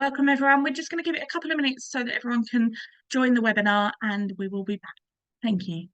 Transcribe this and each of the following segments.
Welcome everyone. We're just going to give it a couple of minutes so that everyone can join the webinar and we will be back. Thank you.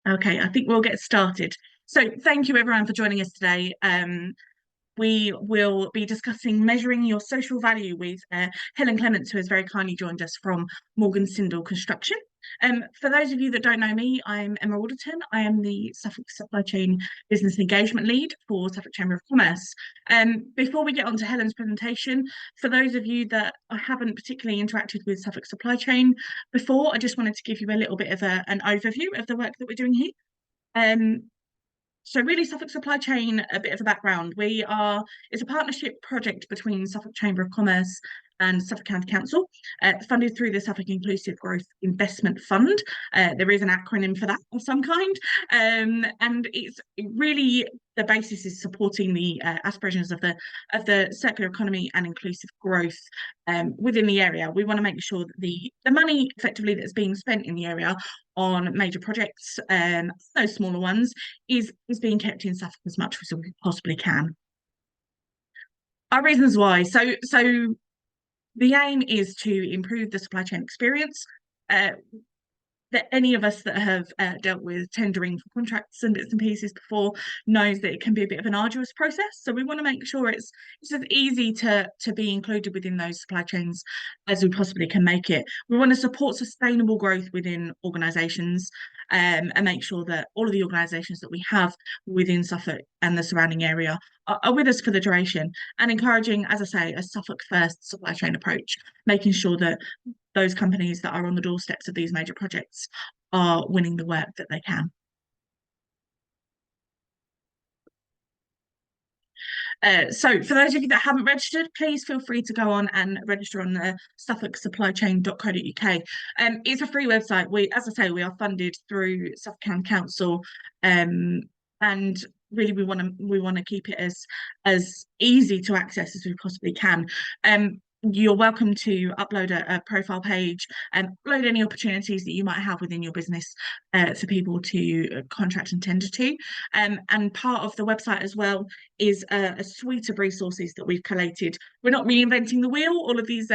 Okay, I think we'll get started. So thank you everyone for joining us today. We will be discussing measuring your social value with Helen Clements, who has very kindly joined us from Morgan Sindall Construction. For those of you that don't know me, I'm Emma Alderton. I am the Suffolk Supply Chain Business Engagement Lead for Suffolk Chamber of Commerce. Before we get on to Helen's presentation, for those of you that I haven't particularly interacted with Suffolk Supply Chain before, I just wanted to give you a little bit of an overview of the work that we're doing here. So really Suffolk Supply Chain, a bit of a background. It's a partnership project between Suffolk Chamber of Commerce and Suffolk County Council, funded through the Suffolk Inclusive Growth Investment Fund. There is an acronym for that of some kind. And it's really, the basis is supporting the aspirations of the circular economy and inclusive growth within the area. We want to make sure that the money effectively that's being spent in the area on major projects, those smaller ones, is being kept in Suffolk as much as we possibly can. Our reasons why. So the aim is to improve the supply chain experience. That any of us that have dealt with tendering for contracts and bits and pieces before knows that it can be a bit of an arduous process. So we want to make sure it's as easy to be included within those supply chains as we possibly can make it. We want to support sustainable growth within organisations and make sure that all of the organisations that we have within Suffolk and the surrounding area are with us for the duration, and encouraging, as I say, a Suffolk first supply chain approach, making sure that those companies that are on the doorsteps of these major projects are winning the work that they can. So for those of you that haven't registered, please feel free to go on and register on the suffolksupplychain.co.uk. It's a free website. As I say, we are funded through Suffolk County Council, and really we want to keep it as easy to access as we possibly can. You're welcome to upload a profile page and upload any opportunities that you might have within your business for people to contract and tender to. And part of the website as well is a suite of resources that we've collated. We're not reinventing the wheel. All of these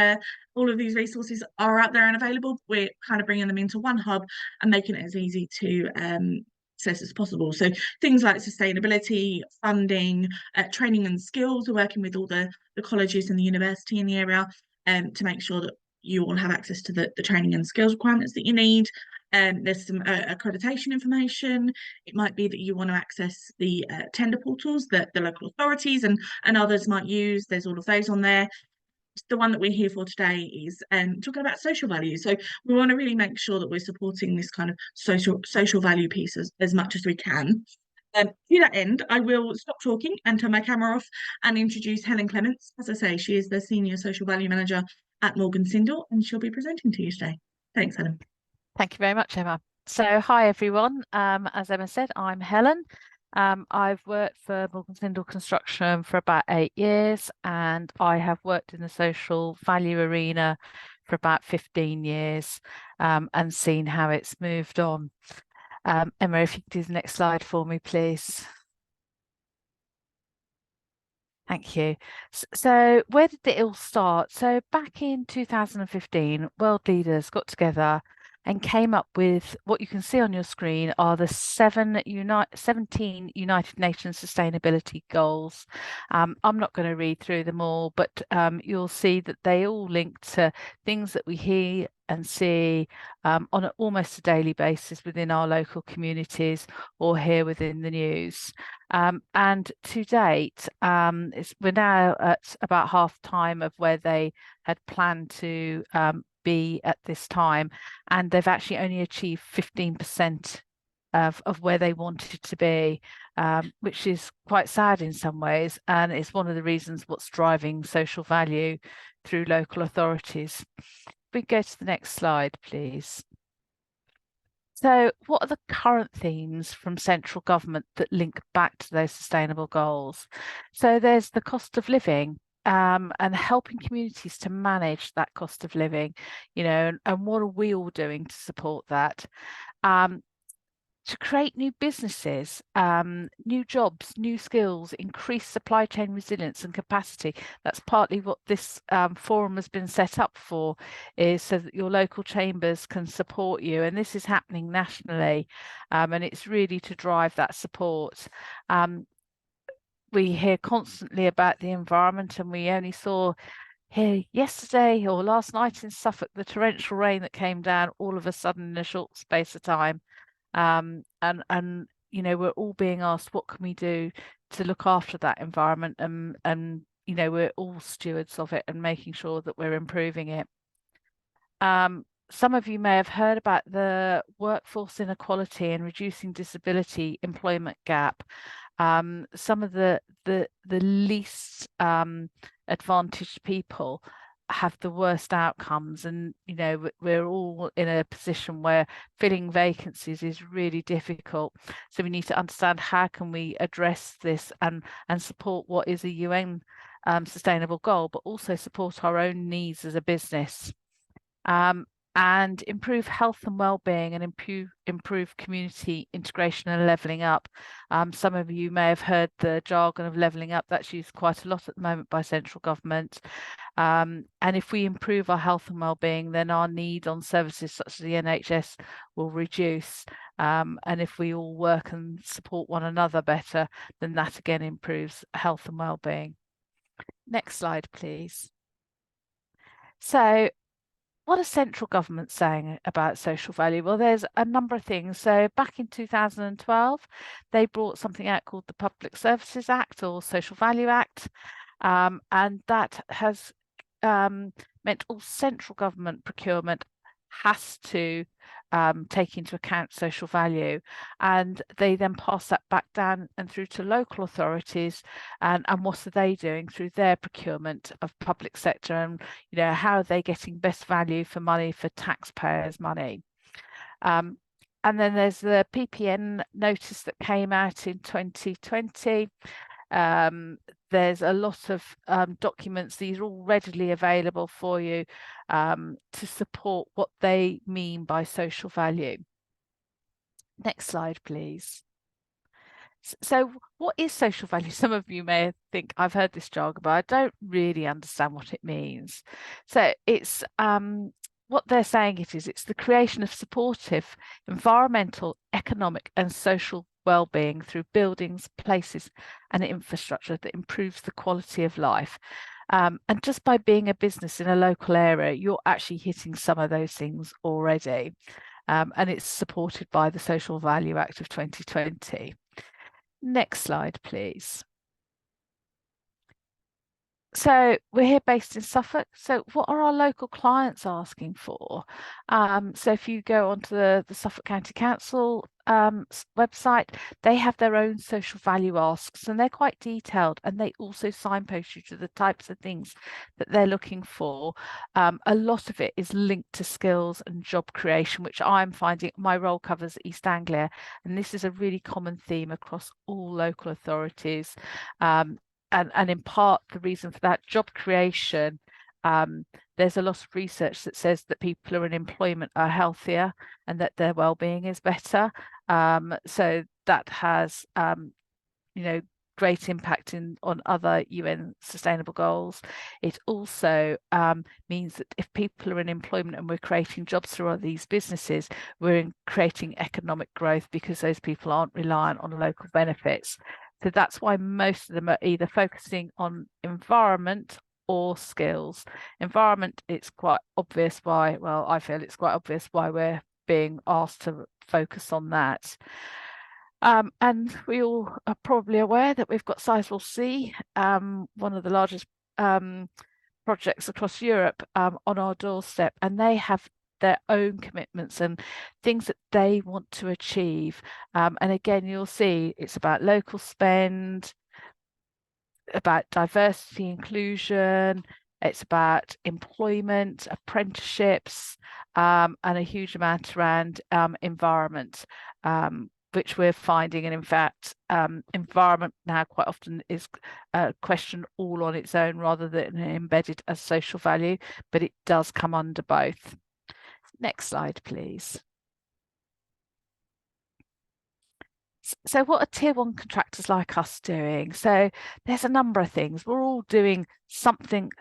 resources are out there and available. We're kind of bringing them into one hub and making it as easy to access as possible. So things like sustainability, funding, training and skills. We're working with all the colleges and the university in the area, to make sure that you all have access to the training and skills requirements that you need. There's some accreditation information. It might be that you want to access the tender portals that the local authorities and others might use. There's all of those on there. The one that we're here for today is talking about social value. So we want to really make sure that we're supporting this kind of social value piece as much as we can. To that end, I will stop talking and turn my camera off and introduce Helen Clements. As I say, she is the Senior Social Value Manager at Morgan Sindall, and she'll be presenting to you today. Thanks, Helen. Thank you very much, Emma. So hi, everyone. As Emma said, I'm Helen. I've worked for Morgan Sindall Construction for about 8 years, and I have worked in the social value arena for about 15 years and seen how it's moved on. Emma, if you could do the next slide for me, please. Thank you. So where did it all start? So back in 2015, world leaders got together and came up with what you can see on your screen are the 17 United Nations Sustainability Goals. I'm not going to read through them all, but you'll see that they all link to things that we hear and see on almost a daily basis within our local communities or here within the news. And to date, we're now at about half time of where they had planned to be at this time, and they've actually only achieved 15% of where they wanted to be, which is quite sad in some ways, and it's one of the reasons what's driving social value through local authorities. If we go to the next slide, please. So what are the current themes from central government that link back to those sustainable goals? So there's the cost of living, and helping communities to manage that cost of living, and what are we all doing to support that? To create new businesses, new jobs, new skills, increase supply chain resilience and capacity. That's partly what this forum has been set up for, is so that your local chambers can support you. And this is happening nationally, and it's really to drive that support. We hear constantly about the environment, and we only saw here yesterday or last night in Suffolk the torrential rain that came down all of a sudden in a short space of time. And we're all being asked, what can we do to look after that environment? And we're all stewards of it and making sure that we're improving it. Some of you may have heard about the workforce inequality and reducing disability employment gap. Some of the least advantaged people have the worst outcomes, and we're all in a position where filling vacancies is really difficult. So we need to understand how can we address this and support what is a UN sustainable goal, but also support our own needs as a business. And improve health and well-being and improve community integration and levelling up. Some of you may have heard the jargon of levelling up. That's used quite a lot at the moment by central government. And if we improve our health and well-being, then our need on services such as the NHS will reduce. And if we all work and support one another better, then that again improves health and well-being. Next slide, please. So what are central governments saying about social value? Well, there's a number of things. So back in 2012, they brought something out called the Public Services Act or Social Value Act. And that has meant all central government procurement has to take into account social value, and they then pass that back down and through to local authorities, and what are they doing through their procurement of public sector, and how are they getting best value for money, for taxpayers' money. And then there's the PPN notice that came out in 2020. There's a lot of documents. These are all readily available for you to support what they mean by social value. Next slide, please. So what is social value? Some of you may think I've heard this jargon, but I don't really understand what it means. So it's what they're saying it's the creation of supportive environmental, economic and social well-being through buildings, places and infrastructure that improves the quality of life. And just by being a business in a local area, you're actually hitting some of those things already. And it's supported by the Social Value Act of 2020. Next slide, please. So we're here based in Suffolk. So what are our local clients asking for? So if you go onto the Suffolk County Council website, they have their own social value asks, and they're quite detailed, and they also signpost you to the types of things that they're looking for. A lot of it is linked to skills and job creation, which I'm finding my role covers East Anglia, and this is a really common theme across all local authorities. And in part, the reason for that, job creation, there's a lot of research that says that people who are in employment are healthier and that their well-being is better. So that has, great impact on other UN sustainable goals. It also means that if people are in employment and we're creating jobs through all these businesses, we're creating economic growth because those people aren't reliant on local benefits. So that's why most of them are either focusing on environment or skills. Environment, it's quite obvious why, well, I feel it's quite obvious why we're being asked to focus on that. And we all are probably aware that we've got Sizewell C, one of the largest projects across Europe, on our doorstep, and they have their own commitments and things that they want to achieve. And again, you'll see it's about local spend, about diversity, inclusion, it's about employment, apprenticeships, and a huge amount around environment, which we're finding. And in fact, environment now quite often is a question all on its own rather than embedded as social value, but it does come under both. Next slide, please. So what are tier one contractors like us doing? So there's a number of things. We're all doing something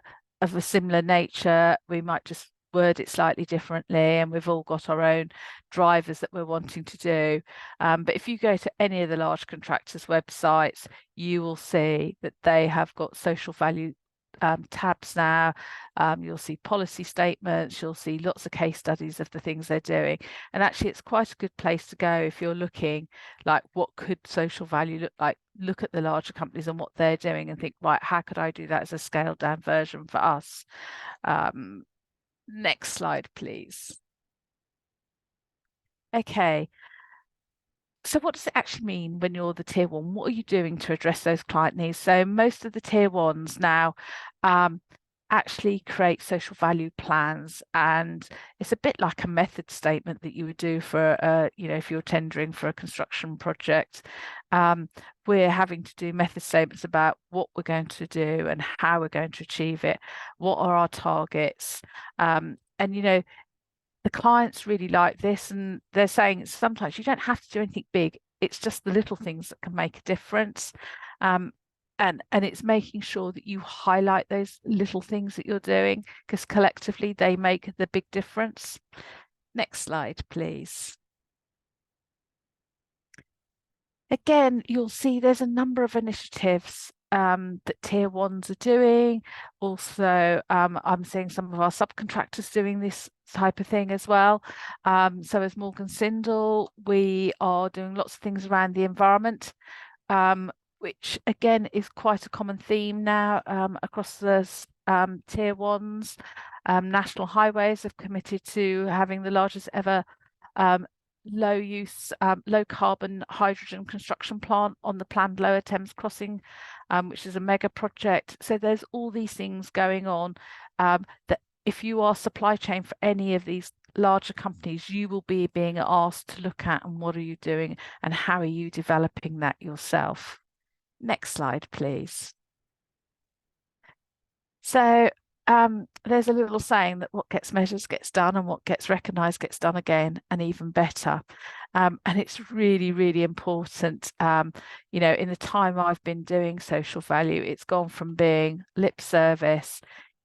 of a similar nature. We might just word it slightly differently, and we've all got our own drivers that we're wanting to do. But if you go to any of the large contractors' websites, you will see that they have got social value tabs now. You'll see policy statements, you'll see lots of case studies of the things they're doing. And actually, it's quite a good place to go if you're looking like what could social value look like. Look at the larger companies and what they're doing and think, right, how could I do that as a scaled down version for us? Next slide, please. Okay. So what does it actually mean when you're the tier one? What are you doing to address those client needs? So most of the tier ones now actually create social value plans, and it's a bit like a method statement that you would do for if you're tendering for a construction project. We're having to do method statements about what we're going to do and how we're going to achieve it. What are our targets? And the clients really like this, and they're saying sometimes you don't have to do anything big. It's just the little things that can make a difference. And it's making sure that you highlight those little things that you're doing, because collectively they make the big difference. Next slide, please. Again, you'll see there's a number of initiatives that tier ones are doing. Also, I'm seeing some of our subcontractors doing this type of thing as well. So as Morgan Sindall, we are doing lots of things around the environment, which again is quite a common theme now across the tier ones. National Highways have committed to having the largest ever low use, low carbon hydrogen construction plant on the planned Lower Thames crossing, which is a mega project. So there's all these things going on that if you are supply chain for any of these larger companies, you will be being asked to look at, and what are you doing and how are you developing that yourself? Next slide, please. So there's a little saying that what gets measured gets done, and what gets recognised gets done again and even better. And it's really, really important. In the time I've been doing social value, it's gone from being lip service.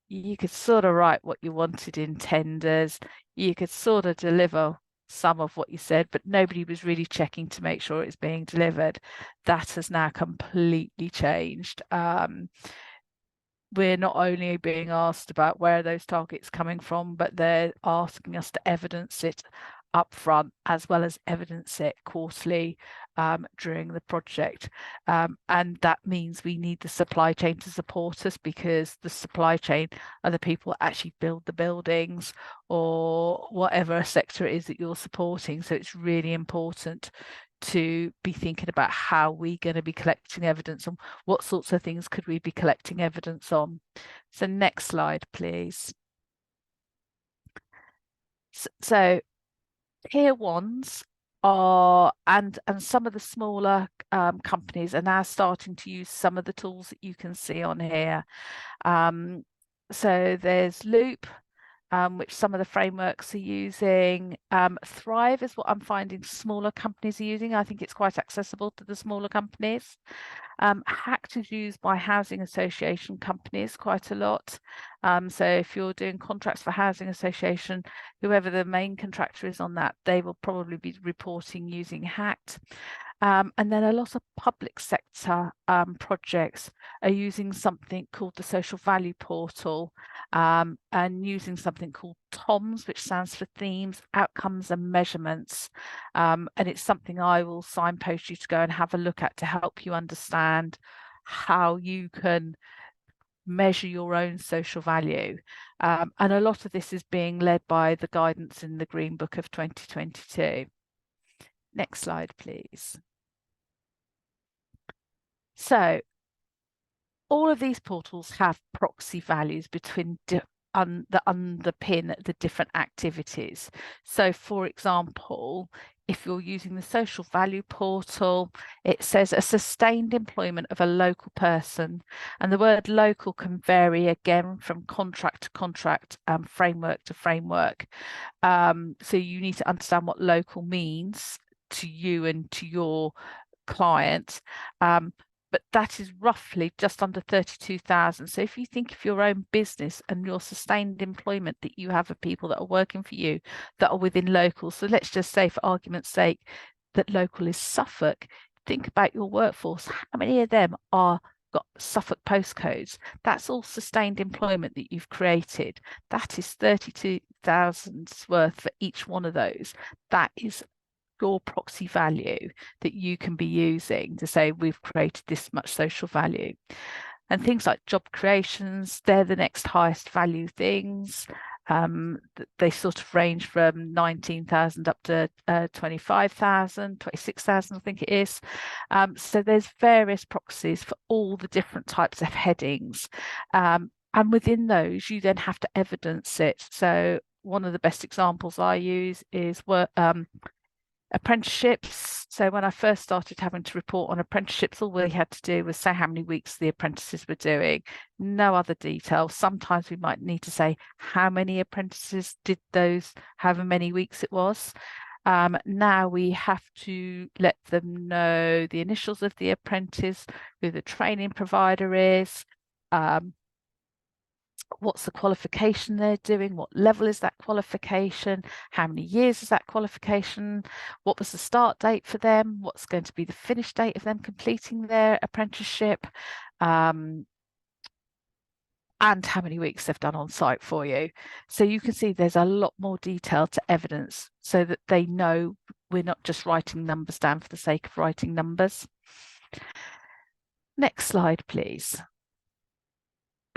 You could sort of write what you wanted in tenders. You could sort of deliver some of what you said, but nobody was really checking to make sure it's being delivered. That has now completely changed. we're not only being asked about where are those targets coming from, but they're asking us to evidence it upfront as well as evidence it quarterly during the project. And that means we need the supply chain to support us, because the supply chain are the people that actually build the buildings or whatever sector it is that you're supporting. So it's really important to be thinking about how we're going to be collecting evidence and what sorts of things could we be collecting evidence on. So next slide, please. So tier ones are, and some of the smaller companies are now starting to use some of the tools that you can see on here. So there's Loop, which some of the frameworks are using. Thrive is what I'm finding smaller companies are using. I think it's quite accessible to the smaller companies. HACT is used by housing association companies quite a lot. So if you're doing contracts for housing association, whoever the main contractor is on that, they will probably be reporting using HACT. And then a lot of public sector projects are using something called the Social Value Portal, and using something called TOMS, which stands for Themes, Outcomes and Measurements. And it's something I will signpost you to go and have a look at to help you understand how you can measure your own social value. And a lot of this is being led by the guidance in the Green Book of 2022. Next slide, please. So all of these portals have proxy values between that underpin the different activities. So for example, if you're using the social value portal, it says a sustained employment of a local person, and the word local can vary again from contract to contract, framework to framework. So you need to understand what local means to you and to your client. But that is roughly just under 32,000. So if you think of your own business and your sustained employment that you have of people that are working for you that are within local, so let's just say for argument's sake that local is Suffolk, think about your workforce. How many of them are got Suffolk postcodes? That's all sustained employment that you've created. That is 32,000 worth for each one of those. That is your proxy value that you can be using to say we've created this much social value. And things like job creations, they're the next highest value things. They sort of range from 19,000 up to 25,000, 26,000, I think it is. So there's various proxies for all the different types of headings. And within those, you then have to evidence it. So one of the best examples I use is apprenticeships. So when I first started having to report on apprenticeships, all we had to do was say how many weeks the apprentices were doing, no other detail. Sometimes we might need to say how many apprentices did those, however many weeks it was. Now we have to let them know the initials of the apprentice, who the training provider is, what's the qualification they're doing, what level is that qualification, how many years is that qualification, what was the start date for them, what's going to be the finish date of them completing their apprenticeship, and how many weeks they've done on site for you. So you can see there's a lot more detail to evidence so that they know we're not just writing numbers down for the sake of writing numbers. Next slide, please.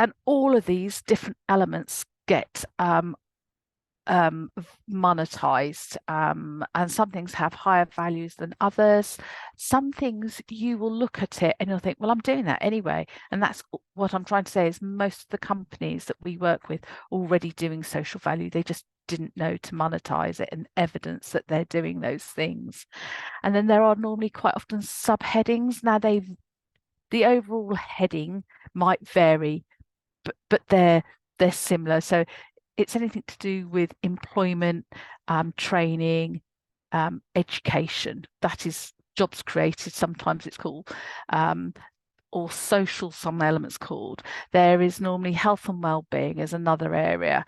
And all of these different elements get monetized, and some things have higher values than others. Some things you will look at it and you'll think, well, I'm doing that anyway. And that's what I'm trying to say is most of the companies that we work with already doing social value, they just didn't know to monetize it and evidence that they're doing those things. And then there are normally quite often subheadings. Now the overall heading might vary, but they're similar. So it's anything to do with employment, training, education. That is jobs created, sometimes it's called, or social, some elements called. There is normally health and well-being as another area.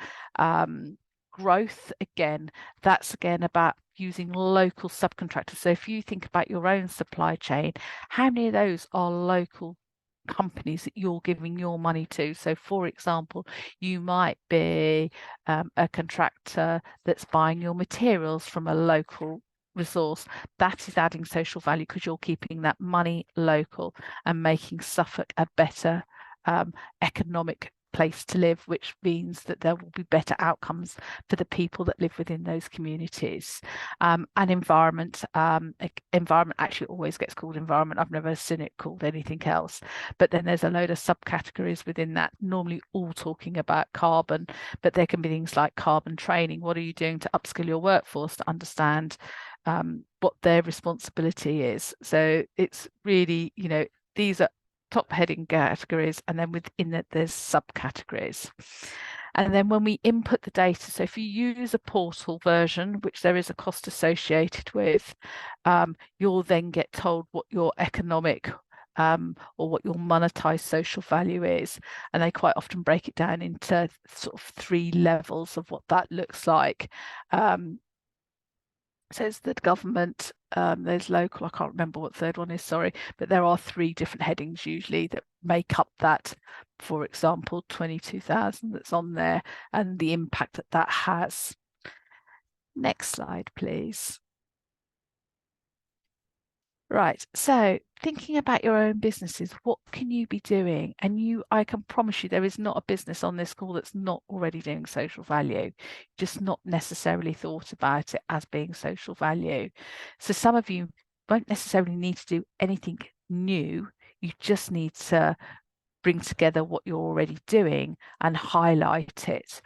Growth, again, that's again about using local subcontractors. So if you think about your own supply chain, how many of those are local companies that you're giving your money to. So for example, you might be a contractor that's buying your materials from a local resource. That is adding social value because you're keeping that money local and making Suffolk a better economic place to live, which means that there will be better outcomes for the people that live within those communities. And environment actually always gets called environment. I've never seen it called anything else. But then there's a load of subcategories within that, normally all talking about carbon, but there can be things like carbon training. What are you doing to upskill your workforce to understand what their responsibility is? So it's really, you know, these are top heading categories, and then within that there's subcategories. And then when we input the data, so if you use a portal version, which there is a cost associated with, you'll then get told what your economic or what your monetized social value is. And they quite often break it down into sort of 3 levels of what that looks like. So it's the government, there's local, I can't remember what third one is, sorry, but there are 3 different headings usually that make up that, for example, 22,000 that's on there and the impact that that has. Next slide, please. Right, so thinking about your own businesses, what can you be doing? And I can promise you there is not a business on this call that's not already doing social value, just not necessarily thought about it as being social value. So some of you won't necessarily need to do anything new, you just need to bring together what you're already doing and highlight it.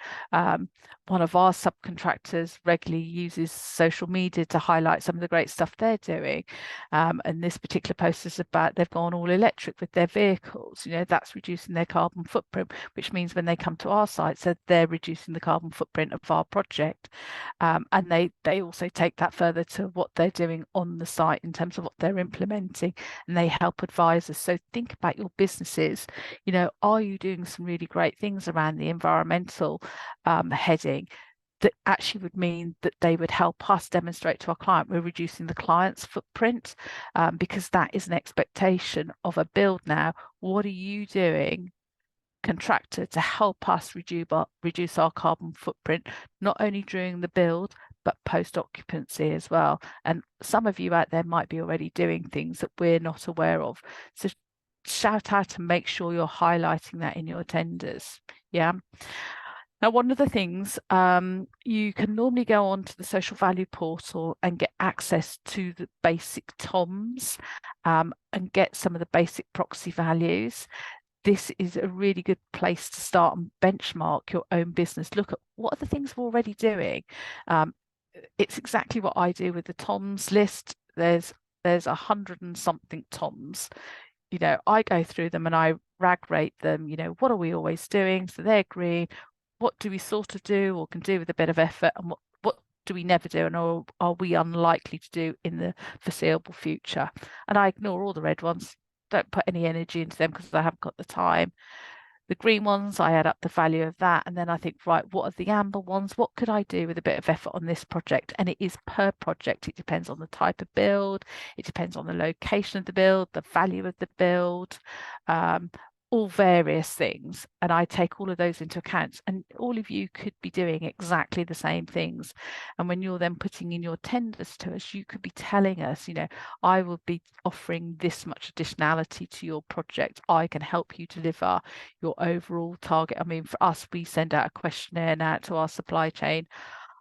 One of our subcontractors regularly uses social media to highlight some of the great stuff they're doing. And this particular post is about they've gone all electric with their vehicles. You know, that's reducing their carbon footprint, which means when they come to our site, so they're reducing the carbon footprint of our project. And they also take that further to what they're doing on the site in terms of what they're implementing, and they help advise us. So think about your businesses. You know, are you doing some really great things around the environmental heading that actually would mean that they would help us demonstrate to our client we're reducing the client's footprint, because that is an expectation of a build now. What are you doing, contractor, to help us reduce our carbon footprint, not only during the build, but post occupancy as well? And some of you out there might be already doing things that we're not aware of. So shout out and make sure you're highlighting that in your tenders. Yeah. Now, one of the things, you can normally go on to the social value portal and get access to the basic TOMs and get some of the basic proxy values. This is a really good place to start and benchmark your own business. Look at what are the things we're already doing. It's exactly what I do with the TOMs list. There's 100 and something TOMs. You know, I go through them and I rag rate them. You know, what are we always doing? So they're green. What do we sort of do or can do with a bit of effort, and what do we never do, and are we unlikely to do in the foreseeable future? And I ignore all the red ones, don't put any energy into them because I haven't got the time. The green ones, I add up the value of that, and then I think, right, what are the amber ones? What could I do with a bit of effort on this project? And it is per project. It depends on the type of build. It depends on the location of the build, the value of the build, all various things. And I take all of those into account. And all of you could be doing exactly the same things. And when you're then putting in your tenders to us, you could be telling us, you know, I will be offering this much additionality to your project. I can help you deliver your overall target. I mean, for us, we send out a questionnaire now to our supply chain,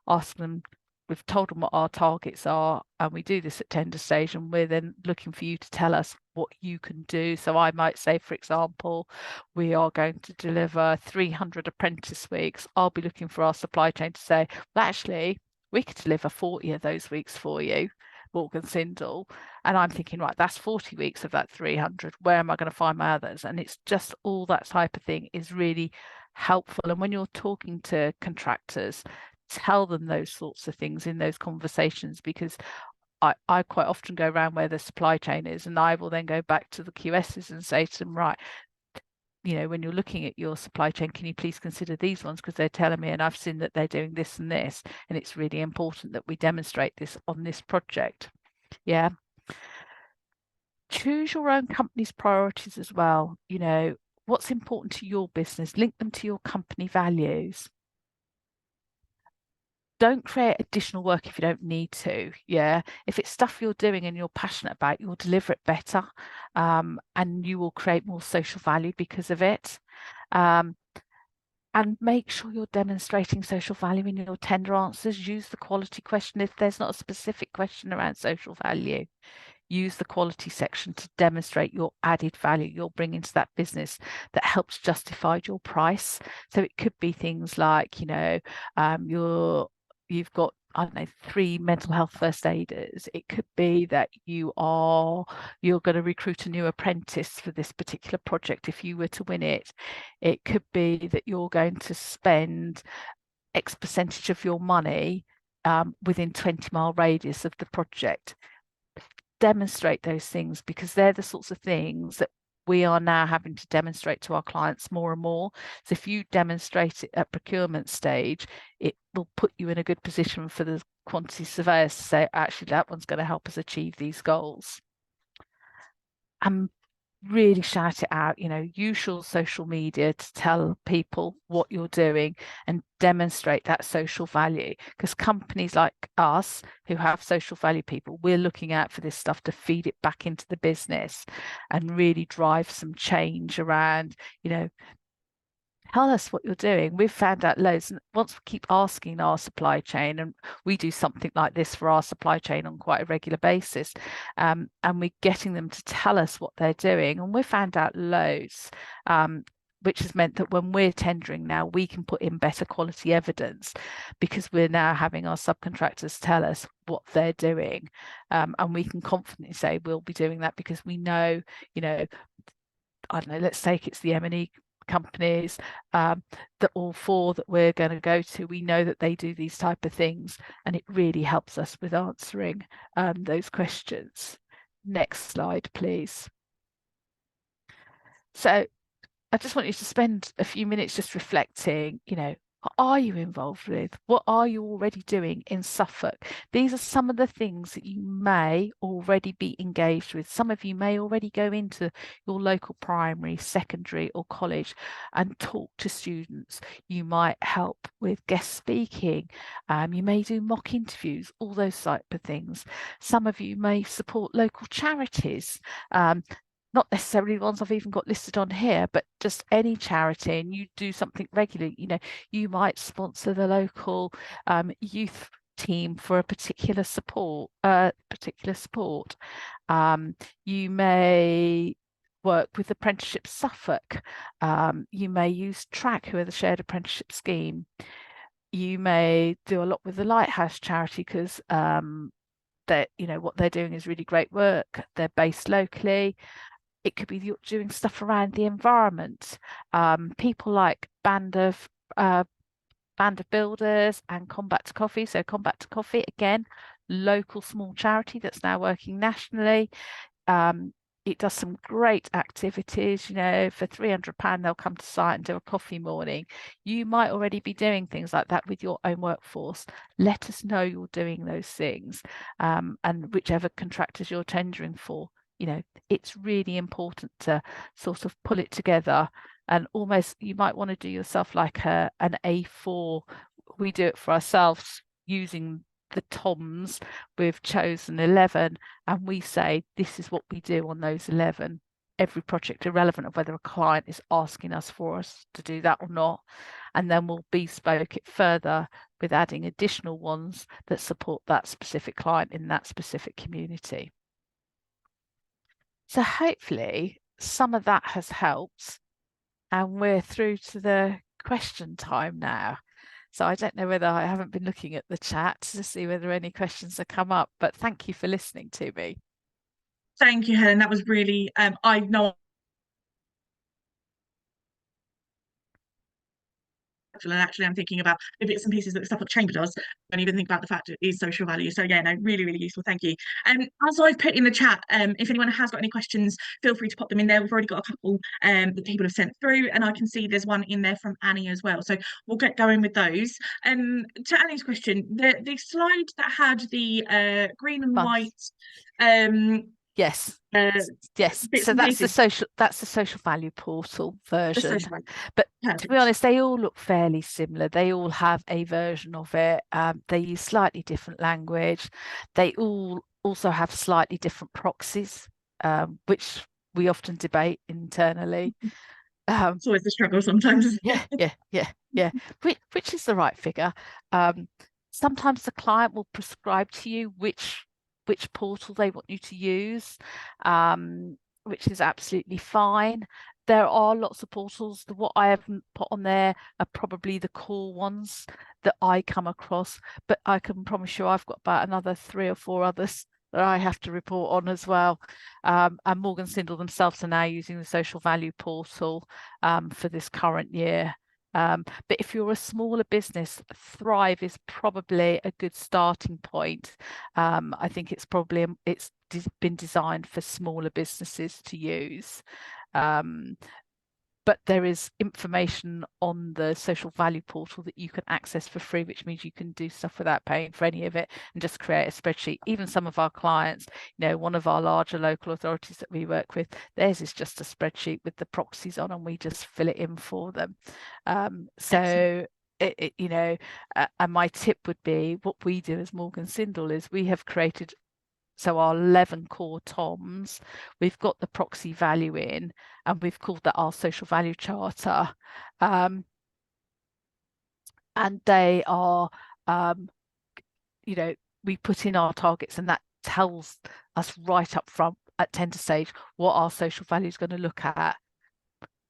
ask them, we've told them what our targets are, and we do this at tender stage, and we're then looking for you to tell us what you can do. So I might say, for example, we are going to deliver 300 apprentice weeks. I'll be looking for our supply chain to say, well, actually, we could deliver 40 of those weeks for you, Morgan Sindall. And I'm thinking, right, that's 40 weeks of that 300. Where am I going to find my others? And it's just all that type of thing is really helpful. And when you're talking to contractors, tell them those sorts of things in those conversations, because I quite often go around where the supply chain is, and I will then go back to the QSs and say to them, right, you know, when you're looking at your supply chain, can you please consider these ones, because they're telling me and I've seen that they're doing this and this, and it's really important that we demonstrate this on this project. Yeah. choose your own company's priorities as well. You know, what's important to your business, link them to your company values. Don't create additional work if you don't need to. Yeah, if it's stuff you're doing and you're passionate about, you'll deliver it better, and you will create more social value because of it. And make sure you're demonstrating social value in your tender answers. Use the quality question if there's not a specific question around social value. Use the quality section to demonstrate your added value you're bringing to that business that helps justify your price. So it could be things like, you know, you've got, I don't know, 3 mental health first aiders. It could be that you're going to recruit a new apprentice for this particular project if you were to win it. It could be that you're going to spend X percentage of your money within 20-mile radius of the project. Demonstrate those things, because they're the sorts of things that we are now having to demonstrate to our clients more and more. So if you demonstrate it at procurement stage, it will put you in a good position for the quantity surveyors to say, actually, that one's going to help us achieve these goals. And really shout it out, you know, use your social media to tell people what you're doing and demonstrate that social value, because companies like us who have social value people, we're looking out for this stuff to feed it back into the business and really drive some change around, you know, tell us what you're doing. We've found out loads, and once we keep asking our supply chain, and we do something like this for our supply chain on quite a regular basis, and we're getting them to tell us what they're doing, and we've found out loads, which has meant that when we're tendering now, we can put in better quality evidence because we're now having our subcontractors tell us what they're doing, and we can confidently say we'll be doing that because we know, you know, I don't know, let's take it's the M&E companies, that all 4 that we're going to go to, we know that they do these type of things, and it really helps us with answering those questions. Next slide, please. So I just want you to spend a few minutes just reflecting, you know, what are you involved with? What are you already doing in Suffolk? These are some of the things that you may already be engaged with. Some of you may already go into your local primary, secondary or college and talk to students. You might help with guest speaking. You may do mock interviews, all those type of things. Some of you may support local charities. Not necessarily the ones I've even got listed on here, but just any charity, and you do something regularly. You know, you might sponsor the local youth team for a particular sport. You may work with Apprenticeships Suffolk. You may use TrAC, who are the shared apprenticeship scheme. You may do a lot with the Lighthouse charity because that, you know, what they're doing is really great work. They're based locally. It could be doing stuff around the environment. People like Band of Builders and Combat to Coffee. So Combat to Coffee, again, local small charity that's now working nationally. It does some great activities, you know, for £300 they'll come to site and do a coffee morning. You might already be doing things like that with your own workforce. Let us know you're doing those things, and whichever contractors you're tendering for. You know, it's really important to sort of pull it together, and almost you might want to do yourself like an A4. We do it for ourselves using the TOMs. We've chosen 11 and we say this is what we do on those 11. Every project, irrelevant of whether a client is asking us for us to do that or not, and then we'll bespoke it further with adding additional ones that support that specific client in that specific community. So hopefully some of that has helped, and we're through to the question time now. So I don't know whether I haven't been looking at the chat to see whether any questions have come up, but thank you for listening to me. Thank you, Helen. That was really, I know, and actually I'm thinking about the bits and pieces that the Suffolk Chamber does. I don't even think about the fact it is social value. So yeah, no, really, really useful. Thank you. As I've put in the chat, if anyone has got any questions, feel free to pop them in there. We've already got a couple that people have sent through, and I can see there's one in there from Annie as well. So we'll get going with those. To Annie's question, the slide that had the green and white Yes. uh, Yes. bits So and pieces. that's the social value portal The version. social one. But to be Perfect. honest, they all look fairly similar. They all have a version of it. They use slightly different language. They all also have slightly different proxies, which we often debate internally. It's always the struggle sometimes, isn't Yeah, it? yeah. Which is the right figure. Sometimes the client will prescribe to you which portal they want you to use, which is absolutely fine. There are lots of portals. What I haven't put on there are probably the core ones that I come across, but I can promise you I've got about another 3 or 4 others that I have to report on as well. And Morgan Sindall themselves are now using the social value portal for this current year. But if you're a smaller business, Thrive is probably a good starting point. I think it's probably been designed for smaller businesses to use. But there is information on the social value portal that you can access for free, which means you can do stuff without paying for any of it and just create a spreadsheet. Even some of our clients, one of our larger local authorities that we work with, theirs is just a spreadsheet with the proxies on, and we just fill it in for them. Excellent. And my tip would be, what we do as Morgan Sindall is we have created, so our 11 core TOMs, we've got the proxy value in, and we've called that our social value charter. And they are, we put in our targets, and that tells us right up front at tender stage what our social value is going to look at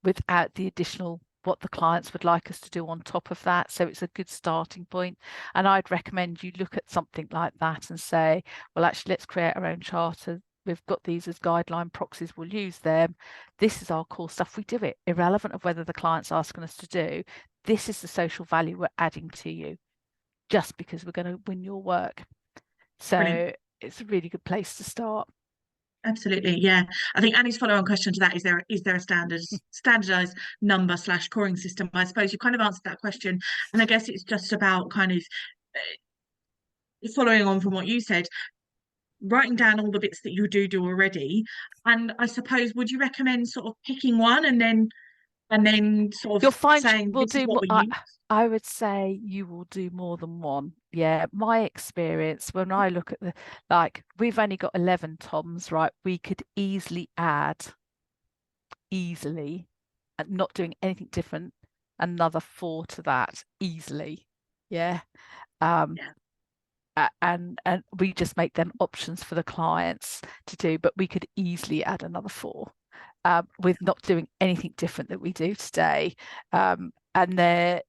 without the additional what the clients would like us to do on top of that. So it's a good starting point. And I'd recommend you look at something like that and say, well, actually, let's create our own charter. We've got these as guideline proxies. We'll use them. This is our core stuff. We do it irrelevant of whether the client's asking us to do. This is the social value we're adding to you just because we're going to win your work. So Brilliant. it's a really good place to start. Absolutely, yeah. I think Annie's follow-on question to that is there a standardized number / coring system? I suppose you kind of answered that question, and I guess it's just about kind of following on from what you said, writing down all the bits that you do already, and I suppose would you recommend sort of picking one and then sort You'll of find saying we'll this is do what more. we use? I would say you will do more than one. Yeah, my experience when I look at we've only got 11 toms, right? We could easily add, and not doing anything different, another 4 to that easily. Yeah. Yeah, And we just make them options for the clients to do, but we could easily add another 4 with not doing anything different that we do today. And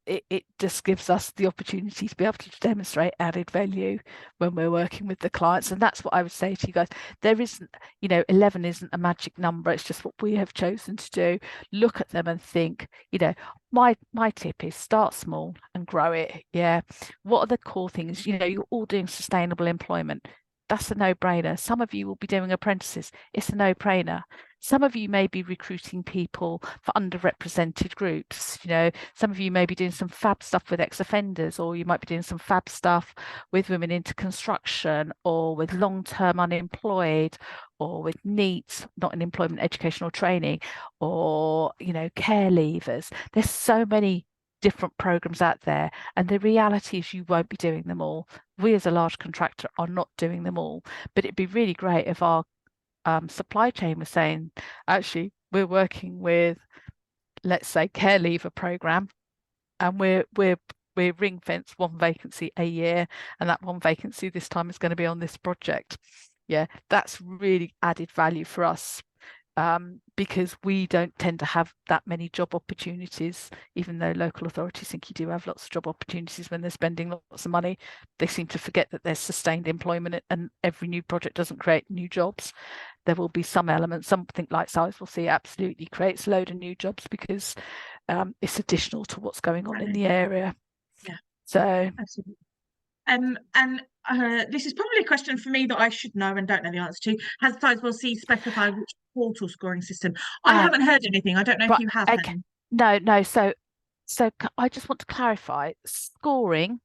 it just gives us the opportunity to be able to demonstrate added value when we're working with the clients. And that's what I would say to you guys. There isn't, 11 isn't a magic number. It's just what we have chosen to do. Look at them and think, my tip is start small and grow it. Yeah. What are the core things? You're all doing sustainable employment. That's a no-brainer. Some of you will be doing apprentices. It's a no-brainer. Some of you may be recruiting people for underrepresented groups. Some of you may be doing some fab stuff with ex-offenders, or you might be doing some fab stuff with women into construction, or with long-term unemployed, or with NEET, not in employment, educational training, or, care leavers. There's so many different programs out there, and the reality is you won't be doing them all. We as a large contractor are not doing them all, but it'd be really great if our supply chain was saying, actually, we're working with, let's say, care leaver program, and we're ring fence one vacancy a year, and that one vacancy this time is going to be on this project. Yeah, that's really added value for us. Because we don't tend to have that many job opportunities, even though local authorities think you do have lots of job opportunities when they're spending lots of money. They seem to forget that there's sustained employment, and every new project doesn't create new jobs. There will be some elements, something like size we'll see absolutely creates a load of new jobs because it's additional to what's going on in the area. Yeah, so absolutely. And this is probably a question for me that I should know and don't know the answer to. Has Sizewell C specify which portal scoring system? I haven't heard anything. I don't know if right, you have. okay. No. So I just want to clarify, scoring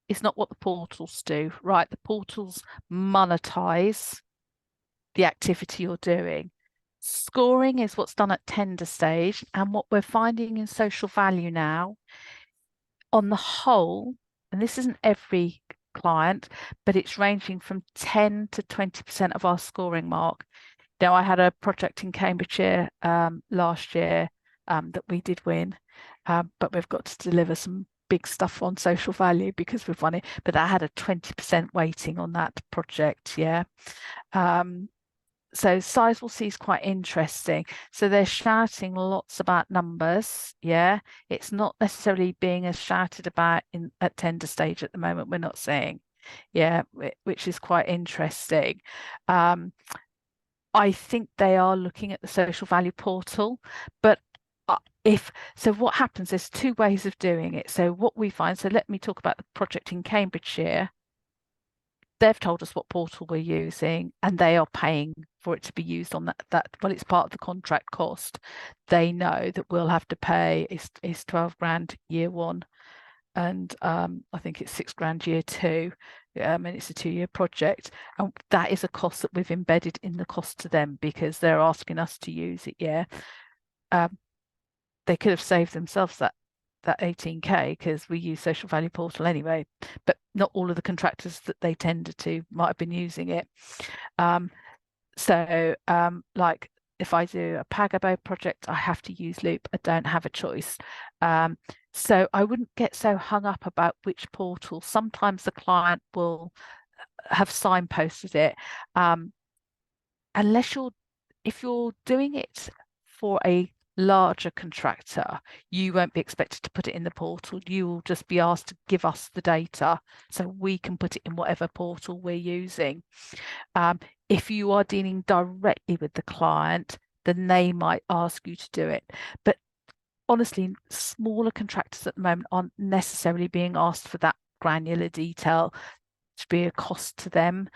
is not what the portals do, right? The portals monetize the activity you're doing. Scoring is what's done at tender stage, and what we're finding in social value now, on the whole, and this isn't every client, but it's ranging from 10 to 20% of our scoring mark. Now, I had a project in Cambridgeshire last year that we did win, but we've got to deliver some big stuff on social value because we've won it, but that had a 20% weighting on that project. Yeah. So sizable C is quite interesting. So they're shouting lots about numbers. Yeah, it's not necessarily being as shouted about at tender stage at the moment. We're not seeing, yeah, which is quite interesting. I think they are looking at the social value portal, but so what happens, there's two ways of doing it. So what we find, so let me talk about the project in Cambridgeshire. They've told us what portal we're using, and they are paying for it to be used on that. Well, it's part of the contract cost. They know that we'll have to pay is 12 grand year one, and I think it's 6 grand year two. And it's a 2-year project, and that is a cost that we've embedded in the cost to them because they're asking us to use it. Yeah, they could have saved themselves that 18k because we use social value portal anyway, but not all of the contractors that they tended to might have been using it. So like if I do a Pagabo project, I have to use Loop. I don't have a choice. So I wouldn't get so hung up about which portal. Sometimes the client will have signposted it, if you're doing it for a larger contractor, you won't be expected to put it in the portal. You will just be asked to give us the data so we can put it in whatever portal we're using. If you are dealing directly with the client, then they might ask you to do it. But honestly, smaller contractors at the moment aren't necessarily being asked for that granular detail to be a cost to them,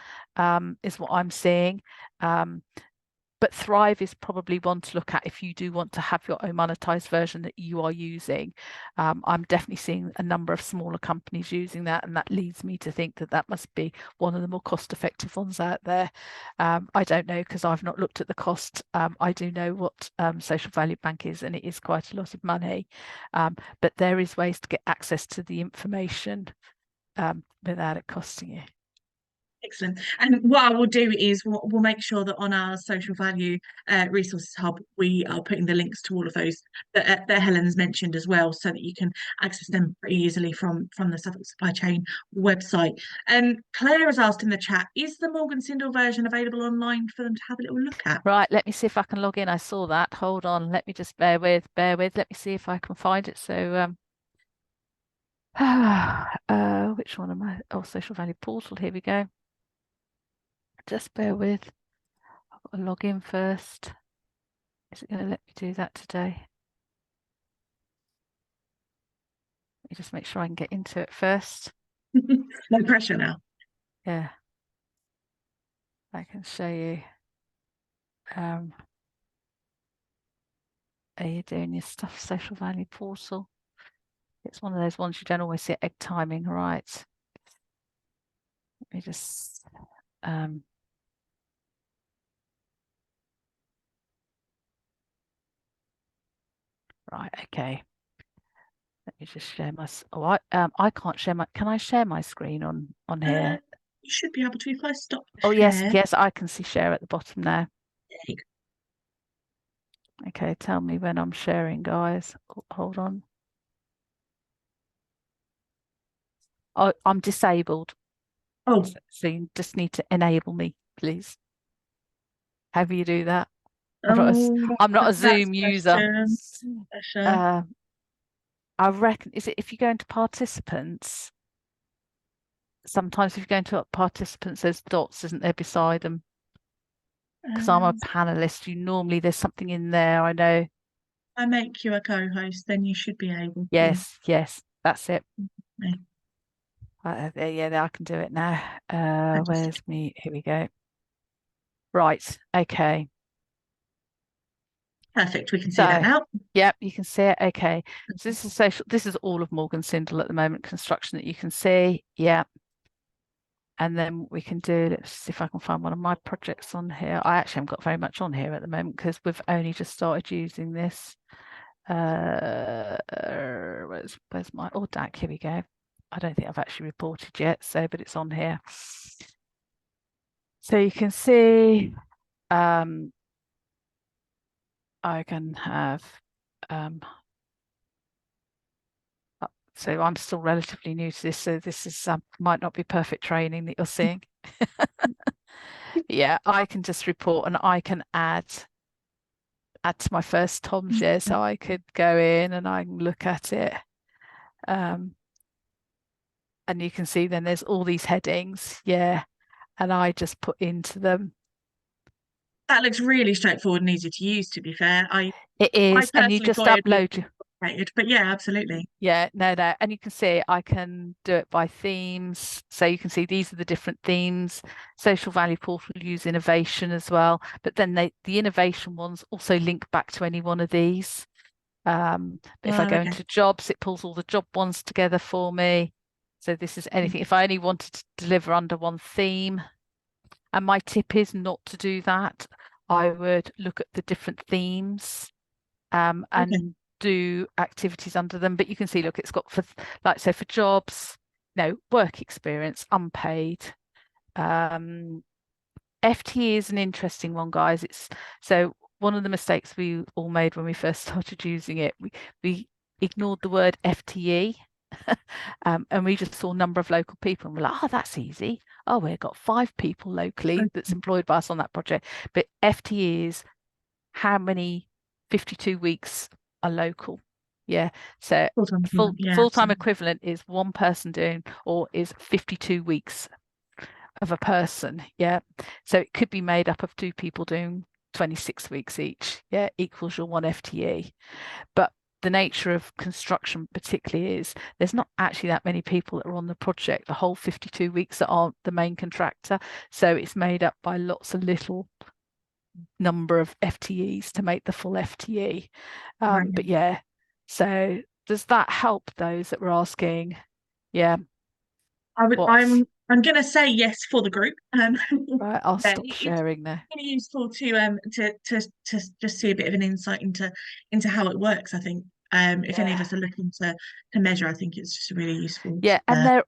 is what I'm seeing. But Thrive is probably one to look at if you do want to have your own monetized version that you are using. I'm definitely seeing a number of smaller companies using that, and that leads me to think that that must be one of the more cost-effective ones out there. I don't know because I've not looked at the cost. I do know what Social Value Bank is, and it is quite a lot of money. But there is ways to get access to the information without it costing you. Excellent. And what I will do is we'll make sure that on our social value resources hub, we are putting the links to all of those that Helen's mentioned as well, so that you can access them pretty easily from the Suffolk Supply Chain website. And Claire has asked in the chat, is the Morgan Sindall version available online for them to have a little look at? Right, let me see if I can log in. I saw that. Hold on, let me just bear with. Let me see if I can find it. So which one am I? Oh, Social Value Portal. Here we go. Just bear with. I've got to log in first. Is it going to let me do that today? Let me just make sure I can get into it first. No pressure now. Yeah. I can show you. Are you doing your stuff, Social Value Portal? It's one of those ones you don't always see egg timing, right? Let me just right, okay. Let me just share my. Oh, I can't share my. Can I share my screen on here? You should be able to if I stop. Oh yes, I can see share at the bottom now. Okay, tell me when I'm sharing, guys. Oh, hold on. Oh, I'm disabled. Oh, so you just need to enable me, please. How do you do that? I'm not a Zoom user. I reckon, is it if you go into participants? Sometimes if you go into participants, there's dots, isn't there, beside them? Because I'm a panelist, there's something in there, I know. I make you a co-host, then you should be able to. Yes, that's it. Okay. Yeah, I can do it now. Where's me? Here we go. Right, okay. Perfect, we can see that now. Yep, you can see it. Okay, so this is social. This is all of Morgan Sindall at the moment construction that you can see. Yeah, And then we can do, let's see if I can find one of my projects on here. I actually haven't got very much on here at the moment because we've only just started using this. Where's my, oh, DAC, here we go. I don't think I've actually reported yet, so, but it's on here. So you can see, I can have, so I'm still relatively new to this, so this is might not be perfect training that you're seeing. Yeah, I can just report and I can add to my first Tom's, yeah, so I could go in and I can look at it. And you can see then there's all these headings, yeah, and I just put into them. That looks really straightforward and easy to use, to be fair. It I is, and you personally just thought it would be upload. complicated, but yeah, absolutely. Yeah, no, and you can see I can do it by themes. So you can see these are the different themes. Social value portal use innovation as well, but then the innovation ones also link back to any one of these. But if I go Okay. into jobs, it pulls all the job ones together for me. So this is anything. If I only wanted to deliver under one theme, and my tip is not to do that, I would look at the different themes and do activities under them. But you can see, look, it's got for like, so for jobs, no, work experience, unpaid. FTE is an interesting one, guys. It's so one of the mistakes we all made when we first started using it, we ignored the word FTE. And we just saw number of local people and we're like, oh, that's easy. Oh, we've got 5 people locally that's employed by us on that project. But FTE is how many 52 weeks are local. Yeah. So full-time equivalent is one person doing, or is 52 weeks of a person. Yeah. So it could be made up of 2 people doing 26 weeks each. Yeah, equals your 1 FTE. But the nature of construction particularly is there's not actually that many people that are on the project the whole 52 weeks that aren't the main contractor. So it's made up by lots of little number of FTEs to make the full FTE. But yeah, so does that help those that were asking? Yeah. I'm gonna say yes for the group. Right, I'll stop sharing now. It's really useful to just see a bit of an insight into how it works, I think. If any of us are looking to measure, I think it's just really useful. Yeah, and they're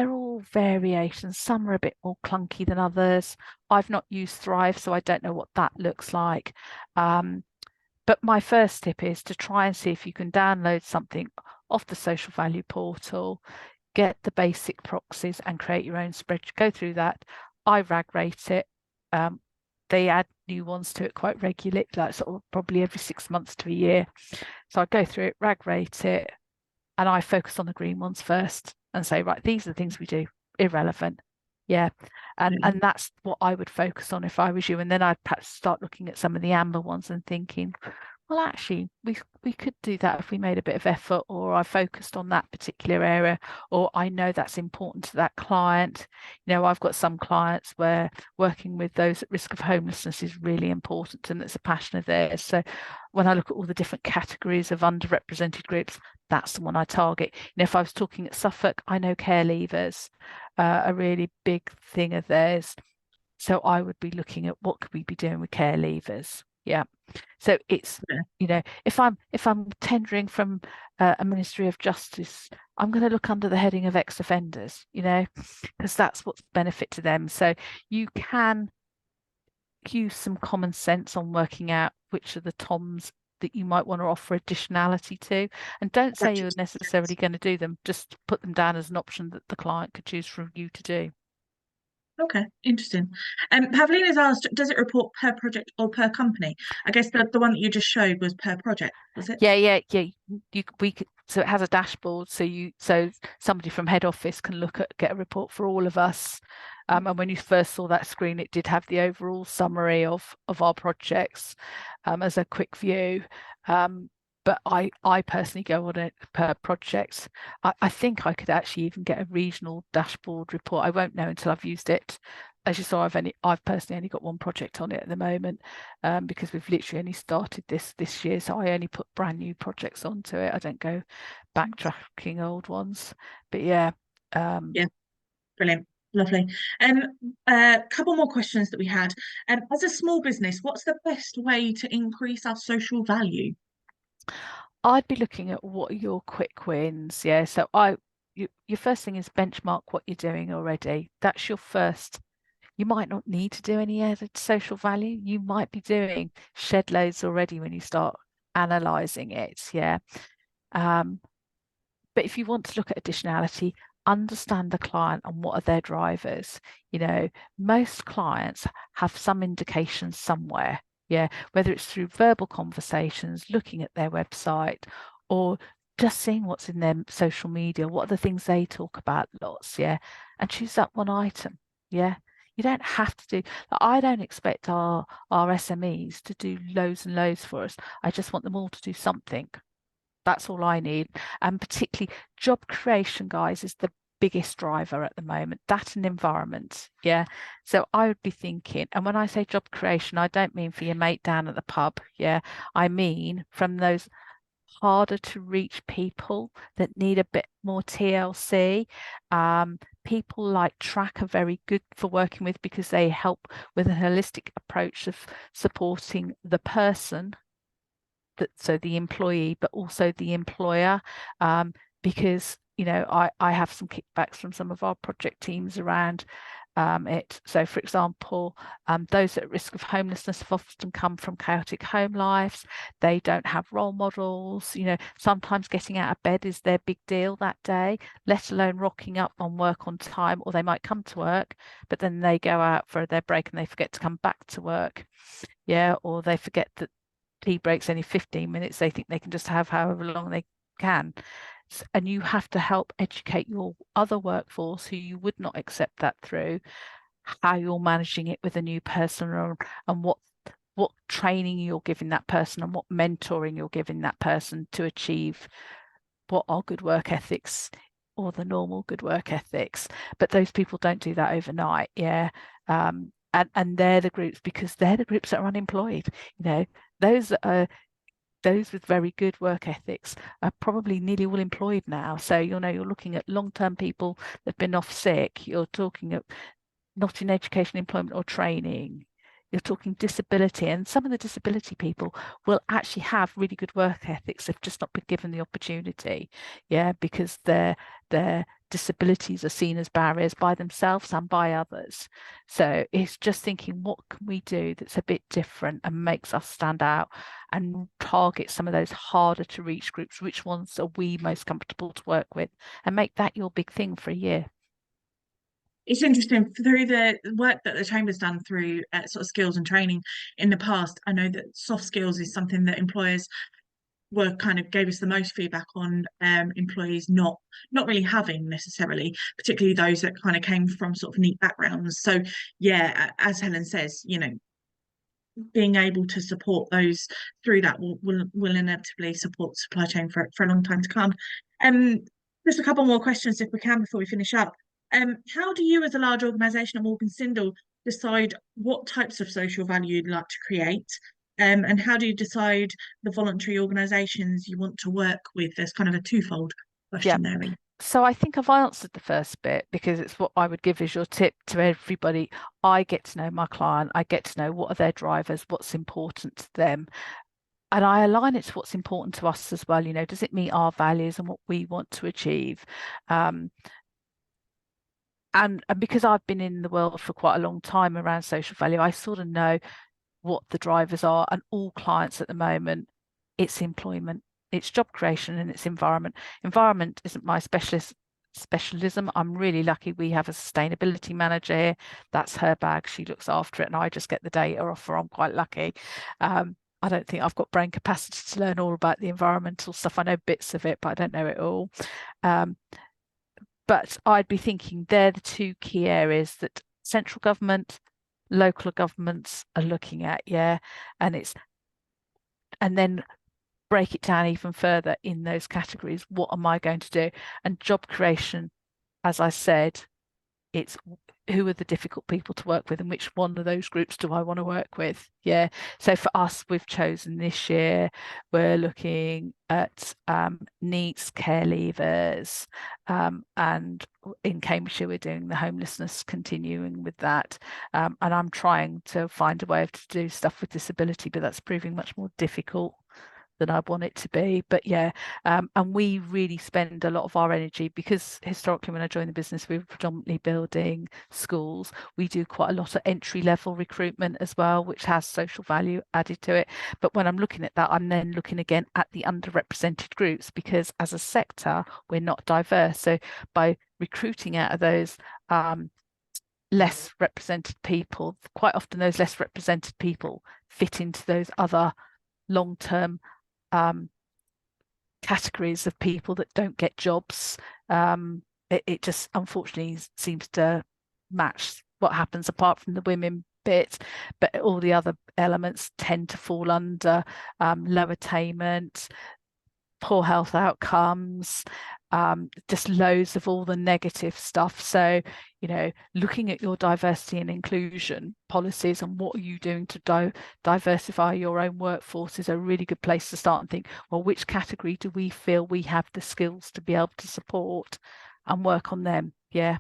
all variations. Some are a bit more clunky than others. I've not used Thrive, so I don't know what that looks like. But my first tip is to try and see if you can download something off the social value portal, get the basic proxies and create your own spreadsheet. Go through that. I rag rate it. They add new ones to it quite regularly, like sort of probably every 6 months to a year. So I go through it, rag rate it, and I focus on the green ones first and say, right, these are the things we do, irrelevant. Yeah. And that's what I would focus on if I was you. And then I'd perhaps start looking at some of the amber ones and thinking, well, actually, we could do that if we made a bit of effort, or I focused on that particular area, or I know that's important to that client. You know, I've got some clients where working with those at risk of homelessness is really important and it's a passion of theirs. So when I look at all the different categories of underrepresented groups, that's the one I target. You know, if I was talking at Suffolk, I know care leavers are a really big thing of theirs. So I would be looking at what could we be doing with care leavers. Yeah. So it's, you know, if I'm tendering from a Ministry of Justice, I'm going to look under the heading of ex-offenders, you know, because that's what's benefit to them. So you can use some common sense on working out which are the TOMs that you might want to offer additionality to, and don't say you're necessarily going to do them, just put them down as an option that the client could choose from you to do. Okay, interesting. Pavlina's asked, does it report per project or per company? I guess the one that you just showed was per project, was it? Yeah. So it has a dashboard, so somebody from head office can get a report for all of us. And when you first saw that screen, it did have the overall summary of our projects as a quick view. But I personally go on it per project. I think I could actually even get a regional dashboard report. I won't know until I've used it. As you saw, I've personally only got one project on it at the moment because we've literally only started this year. So I only put brand new projects onto it. I don't go backtracking old ones. But yeah. Yeah, brilliant. Lovely. A couple more questions that we had. As a small business, what's the best way to increase our social value? I'd be looking at what are your quick wins. Yeah. So your first thing is benchmark what you're doing already. That's your first. You might not need to do any added social value. You might be doing shed loads already when you start analysing it. Yeah. But if you want to look at additionality, understand the client and what are their drivers. You know, most clients have some indication somewhere. Yeah, whether it's through verbal conversations, looking at their website, or just seeing what's in their social media, what are the things they talk about lots, yeah, and choose that one item. Yeah. You don't have to do, I don't expect our SMEs to do loads and loads for us. I just want them all to do something. That's all I need. And particularly job creation, guys, is the biggest driver at the moment, that and environment. Yeah. So I would be thinking, and when I say job creation, I don't mean for your mate down at the pub. Yeah. I mean from those harder to reach people that need a bit more TLC. People like TrAC are very good for working with because they help with a holistic approach of supporting the person, so the employee, but also the employer, because I have some kickbacks from some of our project teams around it. So, for example, those at risk of homelessness have often come from chaotic home lives. They don't have role models. Sometimes getting out of bed is their big deal that day, let alone rocking up on work on time, or they might come to work, but then they go out for their break and they forget to come back to work. Yeah, or they forget that tea breaks only 15 minutes. They think they can just have however long they can. And you have to help educate your other workforce who you would not accept that through, how you're managing it with a new person, and what training you're giving that person and what mentoring you're giving that person to achieve what are good work ethics or the normal good work ethics. But those people don't do that overnight. Yeah. And they're the groups, because they're the groups that are unemployed. Those with very good work ethics are probably nearly all employed now. So you're looking at long-term people that have been off sick. You're talking of not in education, employment, or training. You're talking disability, and some of the disability people will actually have really good work ethics. They've just not been given the opportunity, yeah, because their disabilities are seen as barriers by themselves and by others. So it's just thinking, what can we do that's a bit different and makes us stand out and target some of those harder to reach groups? Which ones are we most comfortable to work with, and make that your big thing for a year? It's interesting through the work that the Chamber's done through sort of skills and training in the past. I know that soft skills is something that employers were kind of gave us the most feedback on, employees not really having necessarily, particularly those that kind of came from sort of neat backgrounds. So yeah, as Helen says, being able to support those through that will inevitably support supply chain for a long time to come. Um, just a couple more questions if we can before we finish up. How do you, as a large organisation at Morgan Sindall, decide what types of social value you'd like to create? And how do you decide the voluntary organisations you want to work with? There's kind of a twofold Yeah. question there. So I think I've answered the first bit, because it's what I would give as your tip to everybody. I get to know my client. I get to know what are their drivers, what's important to them. And I align it to what's important to us as well. Does it meet our values and what we want to achieve? And because I've been in the world for quite a long time around social value, I sort of know what the drivers are. And all clients at the moment, it's employment, it's job creation, and it's environment. Environment isn't my specialism. I'm really lucky we have a sustainability manager here. That's her bag. She looks after it, and I just get the data off her. I'm quite lucky. I don't think I've got brain capacity to learn all about the environmental stuff. I know bits of it, but I don't know it all. But I'd be thinking they're the two key areas that central government, local governments are looking at, yeah. And then break it down even further in those categories. What am I going to do? And job creation, as I said, it's who are the difficult people to work with, and which one of those groups do I want to work with? Yeah. So for us, we've chosen this year, we're looking at NEETs, care leavers, and in Cambridgeshire, we're doing the homelessness, continuing with that. And I'm trying to find a way to do stuff with disability, but that's proving much more difficult than I want it to be. But yeah, and we really spend a lot of our energy, because historically when I joined the business we were predominantly building schools. We do quite a lot of entry level recruitment as well, which has social value added to it. But when I'm looking at that, I'm then looking again at the underrepresented groups, because as a sector we're not diverse. So by recruiting out of those less represented people, quite often those less represented people fit into those other long-term categories of people that don't get jobs. It just unfortunately seems to match what happens apart from the women bit, but all the other elements tend to fall under low attainment, poor health outcomes, just loads of all the negative stuff. So, you know, looking at your diversity and inclusion policies and what are you doing to diversify your own workforce is a really good place to start and think, well, which category do we feel we have the skills to be able to support, and work on them. Yeah.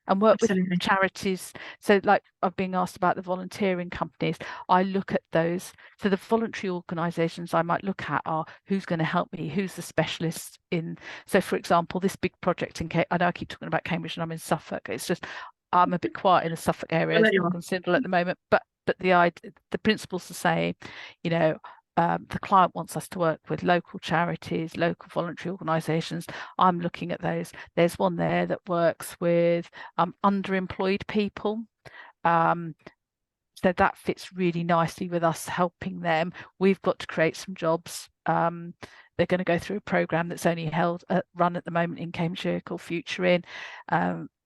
And work Absolutely. with charities. So like I've been asked about the volunteering companies, I look at those. So the voluntary organisations I might look at are who's going to help me, who's the specialist in. So for example, this big project in I know I keep talking about Cambridge and I'm in Suffolk. It's just I'm a bit quiet in the Suffolk area as Morgan Sindall at the moment, but the principles are saying, you know, the client wants us to work with local charities, local voluntary organisations. I'm looking at those. There's one there that works with underemployed people. So that fits really nicely with us helping them. We've got to create some jobs. They're going to go through a programme that's only run at the moment in Cambridgeshire called Future In,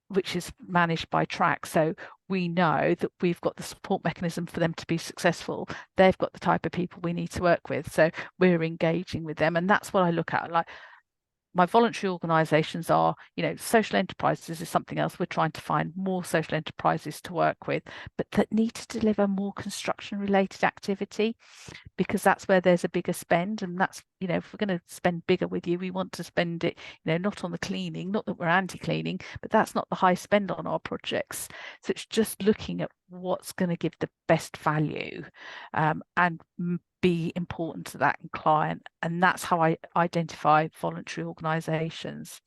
which is managed by TrAC. So we know that we've got the support mechanism for them to be successful. They've got the type of people we need to work with. So we're engaging with them. And that's what I look at. Like my voluntary organisations are, you know, social enterprises is something else. We're trying to find more social enterprises to work with, but that need to deliver more construction related activity, because that's where there's a bigger spend. And that's, you know, if we're going to spend bigger with you, we want to spend it, you know, not on the cleaning, not that we're anti-cleaning, but that's not the high spend on our projects. So it's just looking at what's going to give the best value and be important to that client. And that's how I identify voluntary organisations.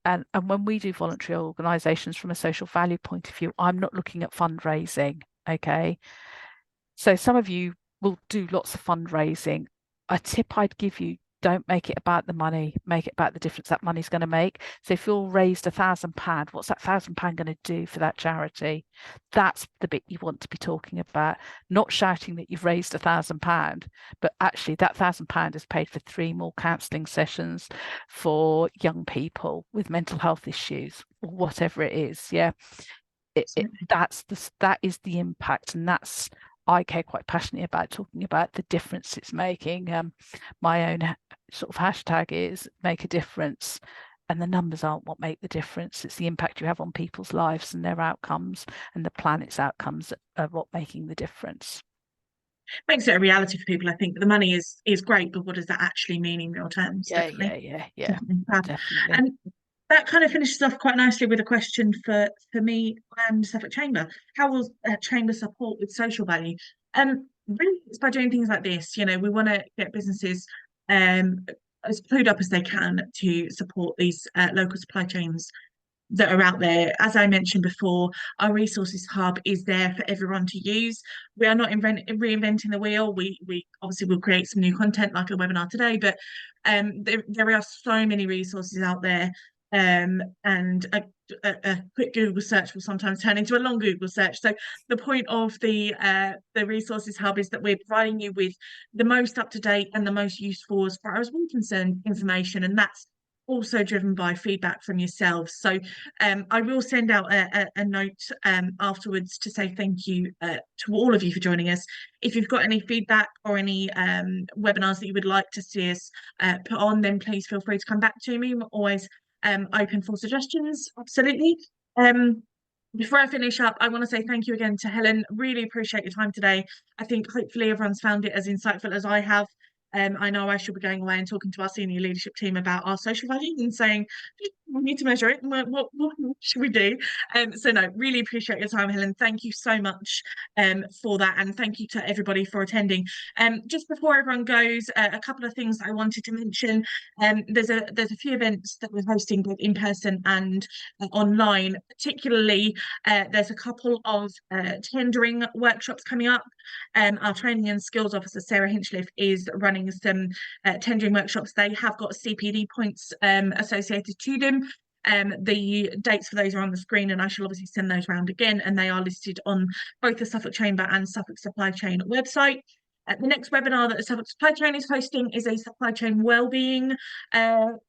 And when we do voluntary organisations from a social value point of view, I'm not looking at fundraising. Okay. So some of you will do lots of fundraising. A tip I'd give you, don't make it about the money, make it about the difference that money's going to make. So if you're raised £1,000, what's that £1,000 going to do for that charity? That's the bit you want to be talking about, not shouting that you've raised £1,000, but actually that £1,000 is paid for 3 more counselling sessions for young people with mental health issues or whatever it is. Yeah. That is the impact, and that's I care quite passionately about talking about the difference it's making. My own sort of hashtag is make a difference, and the numbers aren't what make the difference. It's the impact you have on people's lives and their outcomes, and the planet's outcomes are what making the difference. Makes it a reality for people. I think the money is great, but what does that actually mean in real terms? Yeah, Definitely. definitely. And that kind of finishes off quite nicely with a question for me and Suffolk Chamber. How will Chamber support with social value? Really, it's by doing things like this. You know, we want to get businesses as clued up as they can to support these local supply chains that are out there. As I mentioned before, our resources hub is there for everyone to use. We are not reinventing the wheel. We obviously will create some new content like a webinar today, but there are so many resources out there. And a quick Google search will sometimes turn into a long Google search. So the point of the resources hub is that we're providing you with the most up-to-date and the most useful, as far as we're concerned, information, and that's also driven by feedback from yourselves. So I will send out a note afterwards to say thank you to all of you for joining us. If you've got any feedback or any webinars that you would like to see us put on, then please feel free to come back to me. We're always open for suggestions, absolutely. Before I finish up, I want to say thank you again to Helen. Really appreciate your time today. I think hopefully everyone's found it as insightful as I have. I know I should be going away and talking to our senior leadership team about our social values and saying we need to measure it. What should we do? So no, really appreciate your time, Helen. Thank you so much for that, and thank you to everybody for attending. Just before everyone goes, a couple of things I wanted to mention. There's a few events that we're hosting both in person and online. Particularly, there's a couple of tendering workshops coming up. Our training and skills officer Sarah Hinchliffe is running some tendering workshops. They have got CPD points associated to them. The dates for those are on the screen, and I shall obviously send those around again, and they are listed on both the Suffolk Chamber and Suffolk Supply Chain website. The next webinar that the Suffolk Supply Chain is hosting is a supply chain wellbeing webinar.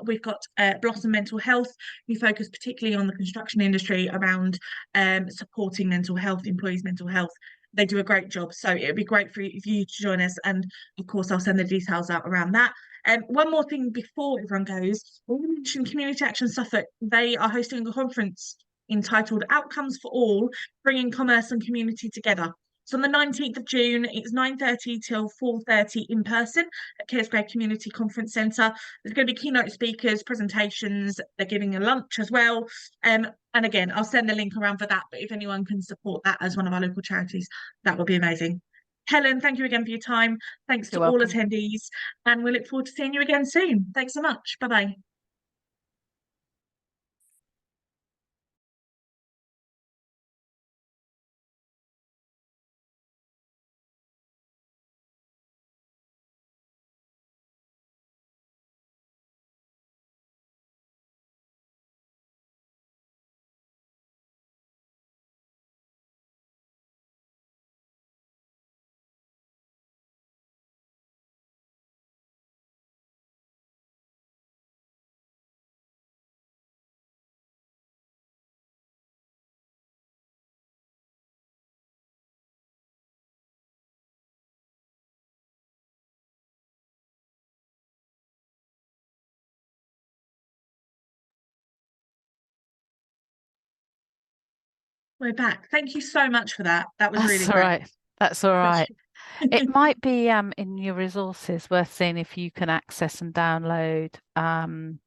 We've got Blossom Mental Health, who focus particularly on the construction industry around supporting mental health, employees' mental health. They do a great job, so it would be great for you to join us, and of course I'll send the details out around that. One more thing before everyone goes, we mentioned Community Action Suffolk. They are hosting a conference entitled Outcomes for All, Bringing Commerce and Community Together. So on the 19th of June, it's 9:30 till 4:30 in person at Kearsgrave Community Conference Centre. There's going to be keynote speakers, presentations. They're giving a lunch as well. And again, I'll send the link around for that. But if anyone can support that as one of our local charities, that would be amazing. Helen, thank you again for your time. Thanks to all attendees. And we look forward to seeing you again soon. Thanks so much. Bye-bye. We're back. Thank you so much for that. That was really That's all great. right. That's all right. It might be in your resources worth seeing if you can access and download the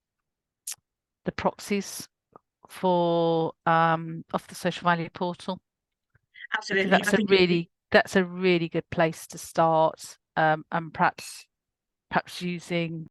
proxies for of the social value portal, because Absolutely. I think that's a really good place to start, and perhaps using